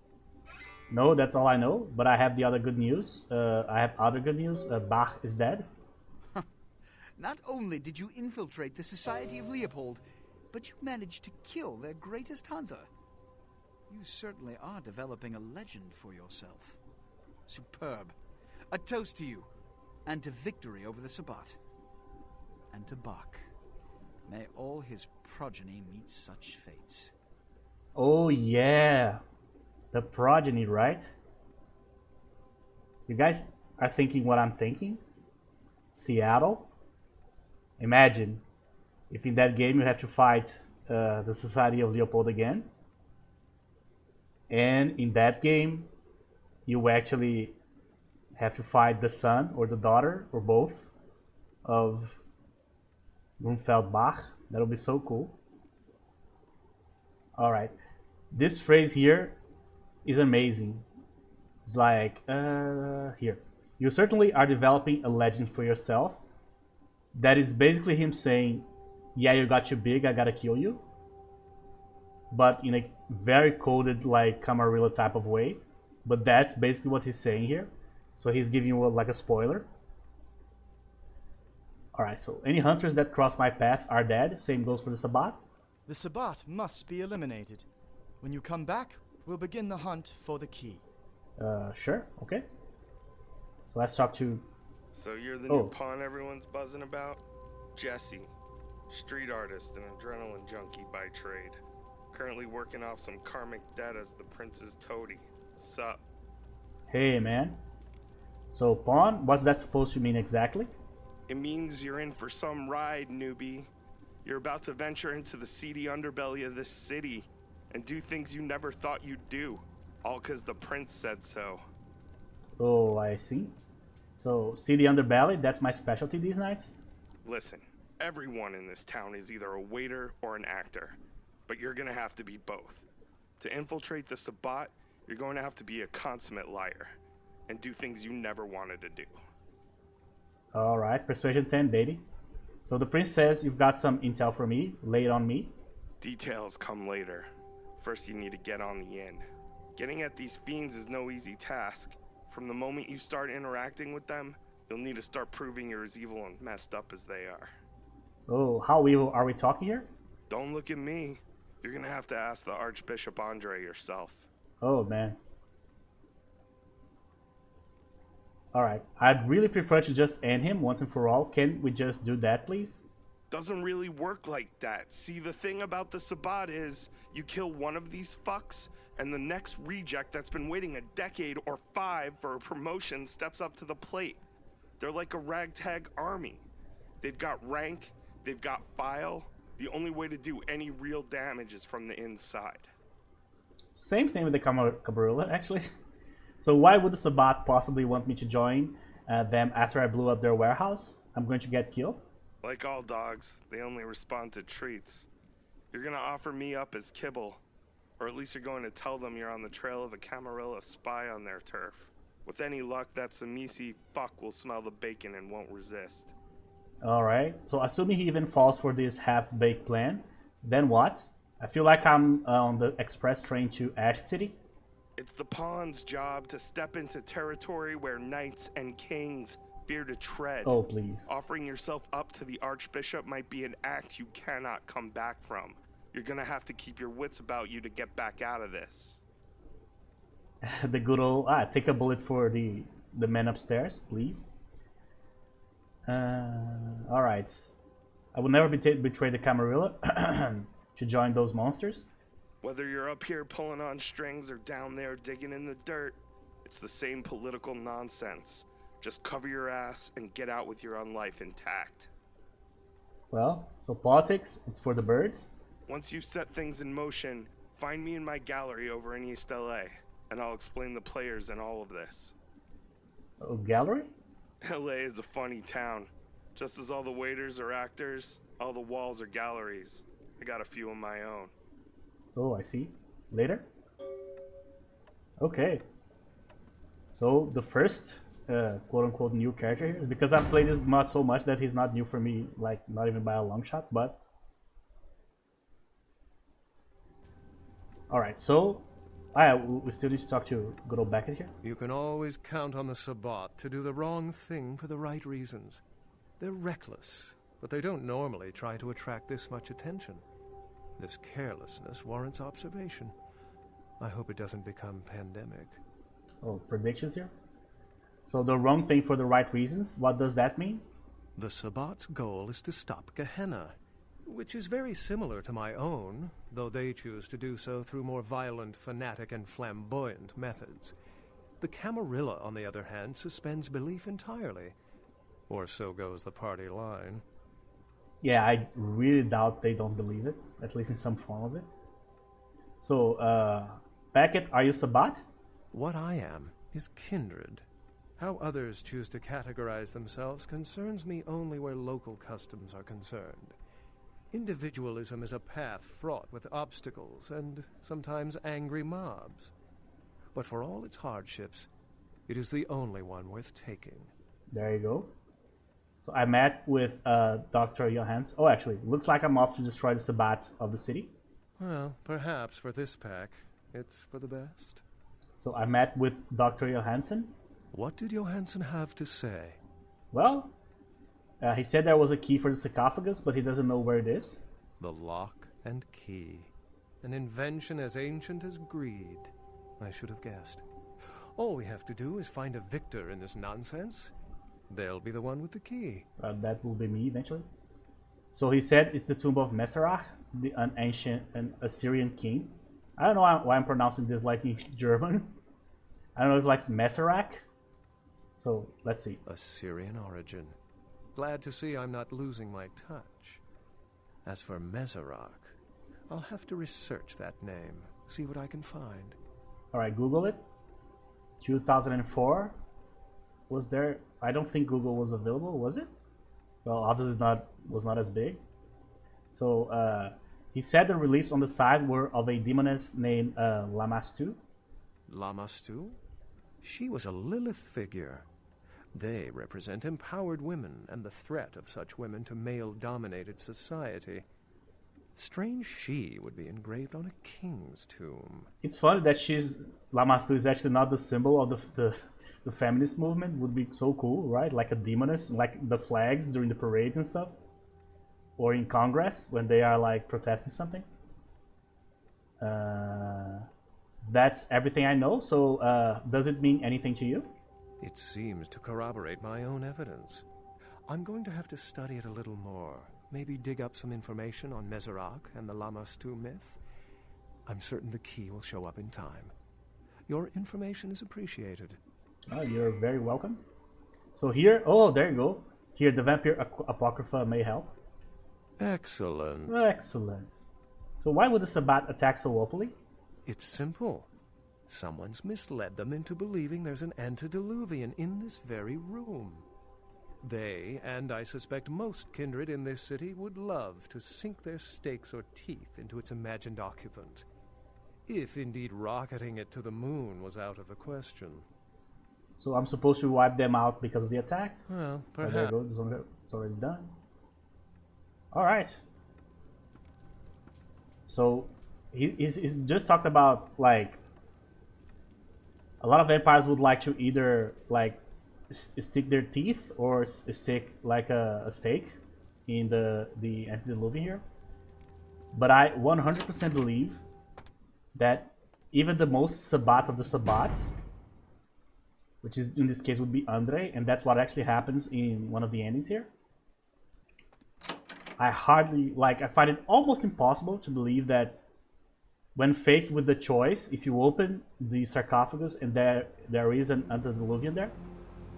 No, that's all I know, but I have the other good news. I have other good news. Bach is dead. Not only did you infiltrate the Society of Leopold, but you managed to kill their greatest hunter. You certainly are developing a legend for yourself. Superb. A toast to you, and to victory over the Sabbat. And to Bach. May all his progeny meet such fates. Oh yeah, the progeny, right? You guys are thinking what I'm thinking? Seattle? Imagine if in that game you have to fight the Society of Leopold again. And in that game, you actually have to fight the son or the daughter or both of Grunfeld Bach. That'll be so cool. Alright. This phrase here is amazing. It's like, here. You certainly are developing a legend for yourself. That is basically him saying, yeah, you got too big, I gotta kill you. But in a very coded, like, Camarilla type of way. But that's basically what he's saying here. So he's giving you like a spoiler. Alright, so any hunters that cross my path are dead. Same goes for the Sabbat. The Sabbat must be eliminated. When you come back, we'll begin the hunt for the key. Sure, okay. So let's talk to... So you're the Oh. new pawn everyone's buzzing about? Jesse. Street artist and adrenaline junkie by trade. Currently working off some karmic debt as the prince's toady. Sup? Hey, man. So, pawn, what's that supposed to mean exactly? It means you're in for some ride, newbie. You're about to venture into the seedy underbelly of this city and do things you never thought you'd do. All 'cause the prince said so. Oh, I see. So, city underbelly, that's my specialty these nights? Listen, everyone in this town is either a waiter or an actor, but you're gonna have to be both. To infiltrate the Sabbat, you're going to have to be a consummate liar and do things you never wanted to do. Alright, persuasion 10, baby. So the prince says you've got some intel for me, lay it on me. Details come later. First you need to get on the in. Getting at these fiends is no easy task. From the moment you start interacting with them, you'll need to start proving you're as evil and messed up as they are. Oh, how evil are we talking here? Don't look at me. You're gonna have to ask the Archbishop Andre yourself. Oh, man. Alright, I'd really prefer to just end him once and for all. Can we just do that, please? Doesn't really work like that. See, the thing about the Sabbat is, you kill one of these fucks, and the next reject that's been waiting a decade or 5 for a promotion steps up to the plate. They're like a ragtag army. They've got rank, they've got file. The only way to do any real damage is from the inside. Same thing with the Camarilla, actually. So why would the Sabbat possibly want me to join them after I blew up their warehouse? I'm going to get killed? Like all dogs, they only respond to treats. You're gonna offer me up as kibble, or at least you're going to tell them you're on the trail of a Camarilla spy on their turf. With any luck, that Samisi fuck will smell the bacon and won't resist. Alright, so assuming he even falls for this half-baked plan, then what? I feel like I'm on the express train to Ash City. It's the pawn's job to step into territory where knights and kings fear to tread. Oh, please. Offering yourself up to the Archbishop might be an act you cannot come back from. You're gonna have to keep your wits about you to get back out of this. The good old... take a bullet for the men upstairs, please. Alright. I will never betray the Camarilla to join those monsters. Whether you're up here pulling on strings or down there digging in the dirt, it's the same political nonsense. Just cover your ass and get out with your own life intact. Well, so politics, it's for the birds. Once you set things in motion, find me in my gallery over in East LA, and I'll explain the players in all of this. Oh, gallery? LA is a funny town. Just as all the waiters are actors, all the walls are galleries. I got a few of my own. Oh, I see. Later? Okay. So, the first quote-unquote new character here, because I've played this mod so much that he's not new for me, like, not even by a long shot, but... Alright, so... we still need to talk to good old Beckett here. You can always count on the Sabbat to do the wrong thing for the right reasons. They're reckless, but they don't normally try to attract this much attention. This carelessness warrants observation. I hope it doesn't become pandemic. Oh, predictions here? So the wrong thing for the right reasons, what does that mean? The Sabbat's goal is to stop Gehenna, which is very similar to my own, though they choose to do so through more violent, fanatic, and flamboyant methods. The Camarilla, on the other hand, suspends belief entirely. Or so goes the party line. Yeah, I really doubt they don't believe it, at least in some form of it. So, Beckett, are you Sabbat? What I am is kindred. How others choose to categorize themselves concerns me only where local customs are concerned. Individualism is a path fraught with obstacles and sometimes angry mobs. But for all its hardships, it is the only one worth taking. There you go. So I met with Dr. Johannes. Oh, actually, looks like I'm off to destroy the Sabbat of the city. Well, perhaps for this pack, it's for the best. So I met with Dr. Johansson. What did Johansson have to say? Well, he said there was a key for the sarcophagus, but he doesn't know where it is. The lock and key. An invention as ancient as greed. I should have guessed. All we have to do is find a victor in this nonsense. They'll be the one with the key. That will be me eventually. So he said it's the tomb of Messerach, an Assyrian king. I don't know why I'm pronouncing this like in German. I don't know if it's like Messerach. So let's see. Assyrian origin. Glad to see I'm not losing my touch. As for Messerach, I'll have to research that name, see what I can find. Alright, Google it. 2004. Was there? I don't think Google was available, was it? Well, obviously was not as big. So he said the reliefs on the side were of a demoness named Lamastu. Lamastu? She was a Lilith figure. They represent empowered women and the threat of such women to male-dominated society. Strange she would be engraved on a king's tomb. It's funny that Lamastu is actually not the symbol of the feminist movement. Would be so cool, right? Like a demoness, like the flags during the parades and stuff. Or in Congress when they are like protesting something. That's everything I know. So does it mean anything to you? It seems to corroborate my own evidence. I'm going to have to study it a little more. Maybe dig up some information on Messerach and the Lamastu myth. I'm certain the key will show up in time. Your information is appreciated. Oh, you're very welcome. So here, oh, there you go. Here, the Vampire Apocrypha may help. Excellent. Excellent. So why would the Sabbat attack so openly? It's simple. Someone's misled them into believing there's an antediluvian in this very room. They, and I suspect most kindred in this city, would love to sink their stakes or teeth into its imagined occupant. If indeed rocketing it to the moon was out of the question. So I'm supposed to wipe them out because of the attack? Well, perhaps. Oh, there you go, it's already done. Alright. So, he's just talked about, like, a lot of vampires would like to either, like, stick their teeth or stick, like, a stake in the antediluvian here. But I 100% believe that even the most Sabbat of the Sabbats, which is in this case would be Andre, and that's what actually happens in one of the endings here. I find it almost impossible to believe that when faced with the choice, if you open the sarcophagus and there is an antediluvian there,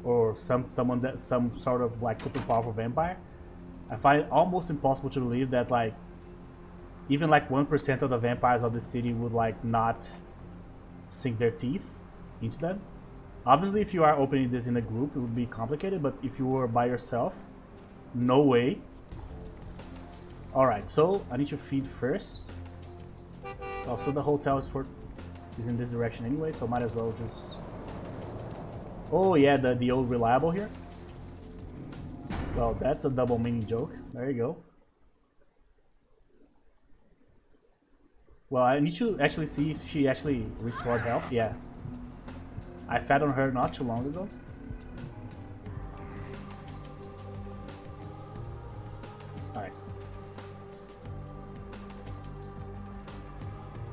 or some sort of like super powerful vampire, I find it almost impossible to believe that like even like 1% of the vampires of the city would like not sink their teeth into them. Obviously, if you are opening this in a group, it would be complicated, but if you were by yourself, no way. Alright, so I need to feed first. Also, the hotel is in this direction anyway, so might as well just... Oh yeah, the old reliable here. Well, that's a double meaning joke. There you go. Well, I need to actually see if she actually restored health. Yeah. I fed on her not too long ago. Alright.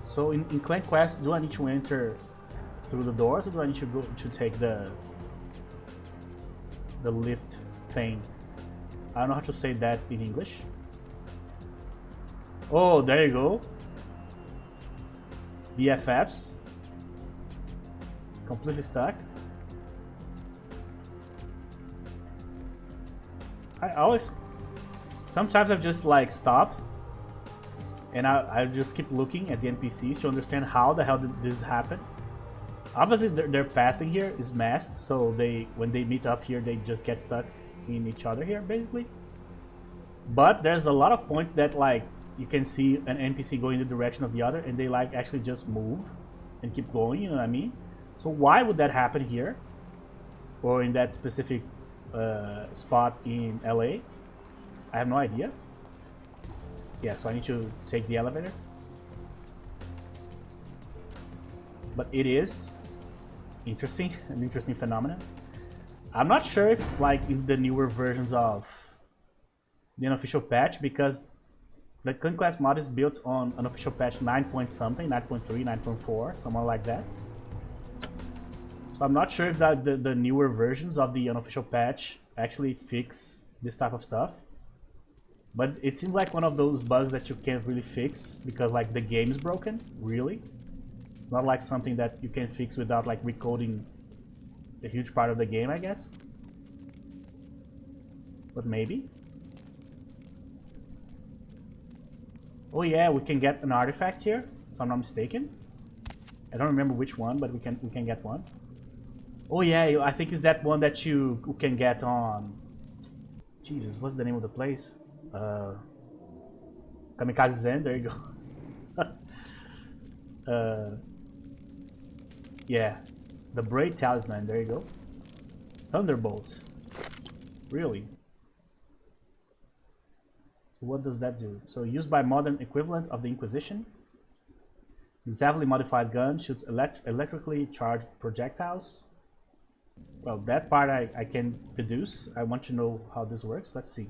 So in Clan Quest, do I need to enter through the doors or do I need to go to take the lift thing? I don't know how to say that in English. Oh, there you go. BFFs. Completely stuck. Sometimes I just like stop and I just keep looking at the NPCs to understand how the hell did this happen. Obviously their pathing here is messed, so when they meet up here they just get stuck in each other here basically. But there's a lot of points that like you can see an NPC going in the direction of the other and they like actually just move and keep going, you know what I mean? So why would that happen here? Or in that specific spot in LA? I have no idea. Yeah, so I need to take the elevator. But it is interesting, an interesting phenomenon. I'm not sure if like in the newer versions of the unofficial patch, because the Clan Quest mod is built on unofficial patch 9 point something, 9.3, 9.4, somewhere like that. So I'm not sure if that the newer versions of the unofficial patch actually fix this type of stuff. But it seems like one of those bugs that you can't really fix because like the game is broken, really. It's not like something that you can fix without like recoding a huge part of the game, I guess. But maybe. Oh yeah, we can get an artifact here, if I'm not mistaken. I don't remember which one, but we can get one. Oh yeah, I think it's that one that you can get on... Jesus, what's the name of the place? Kamikaze Zen, there you go. Yeah, the Braid Talisman, there you go. Thunderbolt. Really? What does that do? So used by modern equivalent of the Inquisition. This heavily modified gun shoots electrically charged projectiles. Well, that part I can deduce. I want to know how this works. Let's see.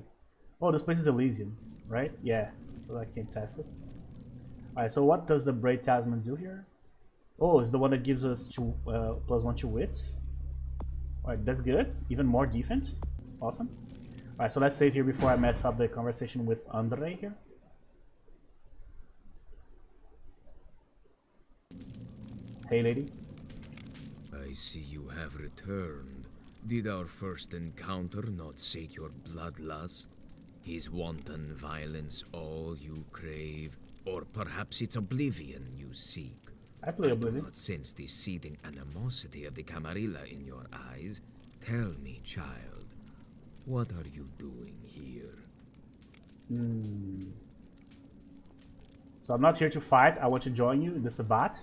Oh, this place is Elysium, right? Yeah, so I can test it. Alright, so what does the Braid Talisman do here? Oh, it's the one that gives us +1 to wits. Alright, that's good. Even more defense. Awesome. Alright, so let's save here before I mess up the conversation with Andre here. Hey, lady. I see you have returned. Did our first encounter not sate your bloodlust? Is wanton violence all you crave? Or perhaps it's oblivion you seek? I play Oblivion. I do not sense the seething animosity of the Camarilla in your eyes. Tell me, child, what are you doing here? So I'm not here to fight. I want to join you in the Sabbat.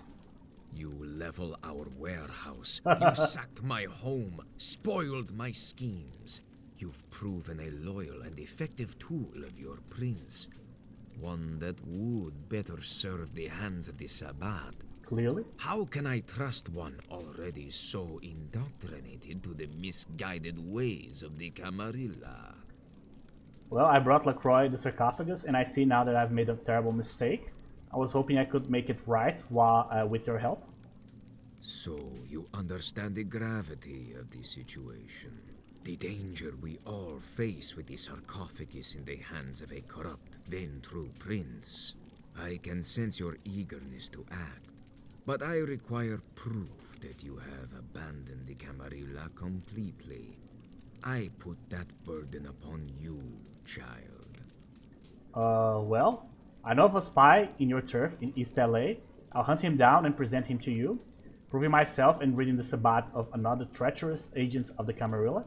You level our warehouse. You sacked my home, spoiled my schemes. You've proven a loyal and effective tool of your prince. One that would better serve the hands of the Sabbat. Clearly. How can I trust one already so indoctrinated to the misguided ways of the Camarilla? Well, I brought LaCroix the sarcophagus, and I see now that I've made a terrible mistake. I was hoping I could make it right while with your help. So you understand the gravity of the situation. The danger we all face with the sarcophagus in the hands of a corrupt, vain-true prince. I can sense your eagerness to act, but I require proof that you have abandoned the Camarilla completely. I put that burden upon you, child. Well, I know of a spy in your turf in East LA. I'll hunt him down and present him to you, proving myself and ridding the Sabbat of another treacherous agent of the Camarilla.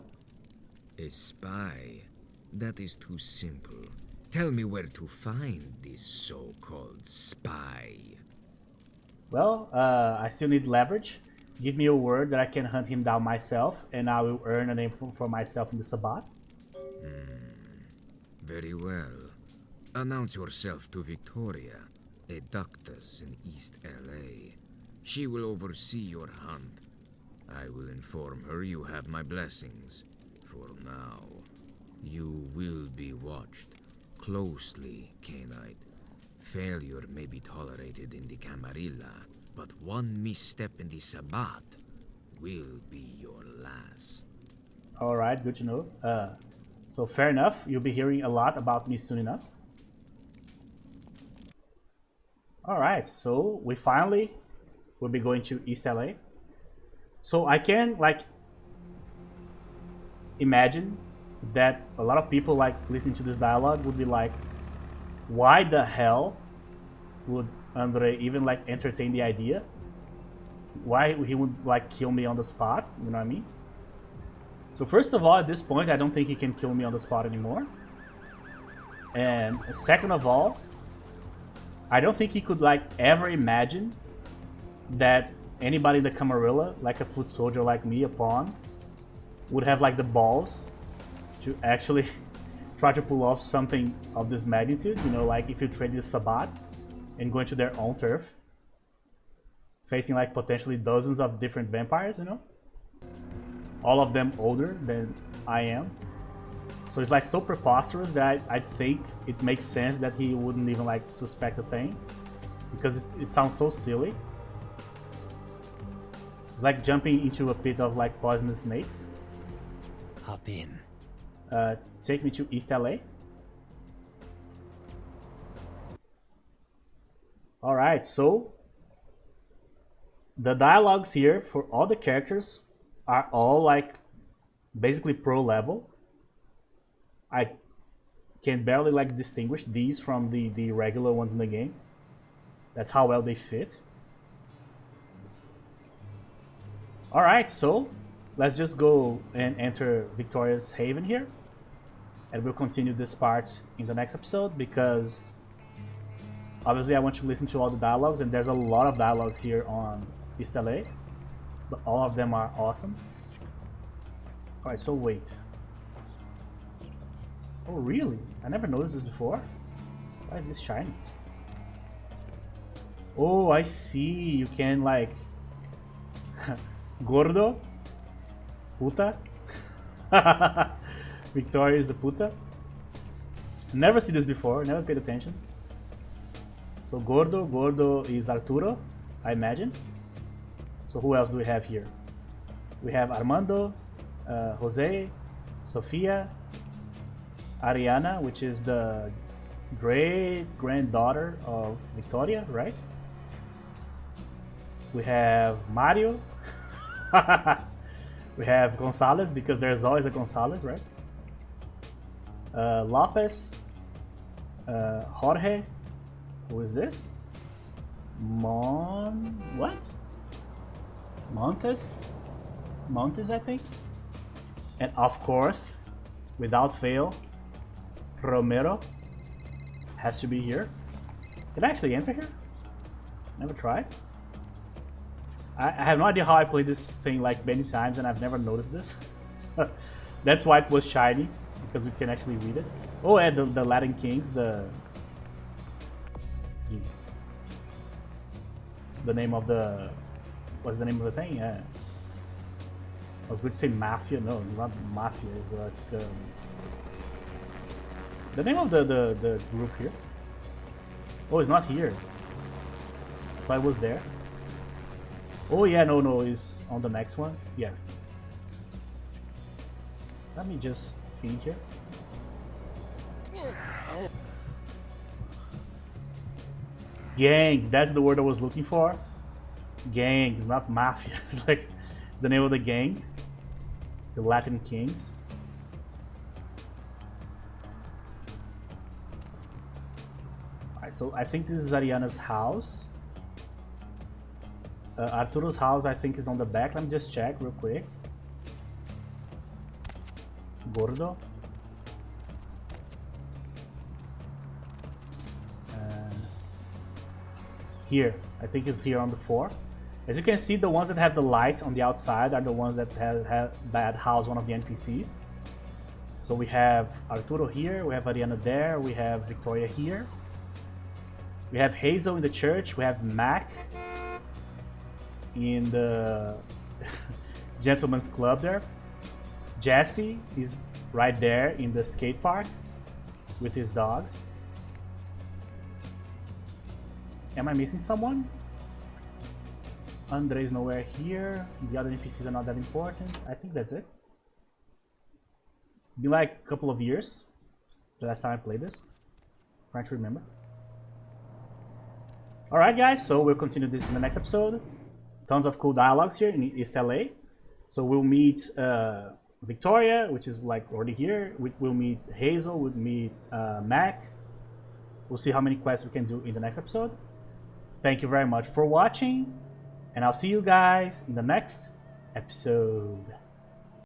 A spy? That is too simple. Tell me where to find this so-called spy. Well, I still need leverage. Give me a word that I can hunt him down myself, and I will earn a name for myself in the Sabbat. Very well. Announce yourself to Victoria, a doctus in East LA. She will oversee your hunt. I will inform her you have my blessings. For now, you will be watched closely, Cainite. Failure may be tolerated in the Camarilla, but one misstep in the Sabbat will be your last. Alright, good to know. So fair enough, you'll be hearing a lot about me soon enough. Alright, so we finally will be going to East LA. So I can like imagine that a lot of people like listening to this dialogue would be like, why the hell would Andre even like entertain the idea? Why he would like kill me on the spot, you know what I mean? So first of all, at this point, I don't think he can kill me on the spot anymore. And second of all, I don't think he could like ever imagine that anybody in the Camarilla, like a foot soldier like me, a pawn, would have like the balls to actually try to pull off something of this magnitude, you know, like infiltrating the Sabbat and going to their own turf, facing like potentially dozens of different vampires, you know, all of them older than I am. So it's like so preposterous that I think it makes sense that he wouldn't even like suspect a thing, because it sounds so silly. It's like jumping into a pit of like poisonous snakes. Hop in. Take me to East LA. Alright, so the dialogues here for all the characters are all like basically pro level. I can barely like distinguish these from the regular ones in the game. That's how well they fit. Alright, so let's just go and enter Victoria's Haven here. And we'll continue this part in the next episode because obviously I want to listen to all the dialogues, and there's a lot of dialogues here on East LA. But all of them are awesome. Alright, so wait. Oh really? I never noticed this before. Why is this shiny? Oh, I see. You can like Gordo, puta. Victoria is the puta. Never see this before. Never paid attention. So Gordo is Arturo, I imagine. So who else do we have here? We have Armando, Jose, Sofia, Ariana, which is the great granddaughter of Victoria, right? We have Mario. We have Gonzalez, because there's always a Gonzalez, right? Lopez, Jorge. Who is this? What? Montes, I think. And of course, without fail, Romero has to be here. Did I actually enter here? Never tried. I have no idea how I played this thing like many times and I've never noticed this. That's why it was shiny, because we can actually read it. Oh, and the Latin Kings, the name of the... What's the name of the thing? Yeah. I was going to say Mafia. No, not Mafia. It's like... the name of the group here. Oh, it's not here. If I was there. Oh yeah, no, it's on the next one. Yeah. Let me just feed here. Gang, that's the word I was looking for. Gang, it's not mafia. It's like the name of the gang. The Latin Kings. Alright, so I think this is Ariana's house. Arturo's house, I think, is on the back. Let me just check real quick. Gordo. Here, I think it's here on the floor. As you can see, the ones that have the lights on the outside are the ones that that house one of the NPCs. So we have Arturo here, we have Ariana there, we have Victoria here. We have Hazel in the church, we have Mac in the gentleman's club there. Jesse is right there in the skate park with his dogs. Am I missing someone? Andre is nowhere here. The other NPCs are not that important. I think that's it. Been like a couple of years the last time I played this. Trying to remember. Alright guys, so we'll continue this in the next episode. Tons of cool dialogues here in East LA. So we'll meet Victoria, which is like already here. We'll meet Hazel, we'll meet Mac. We'll see how many quests we can do in the next episode. Thank you very much for watching, and I'll see you guys in the next episode.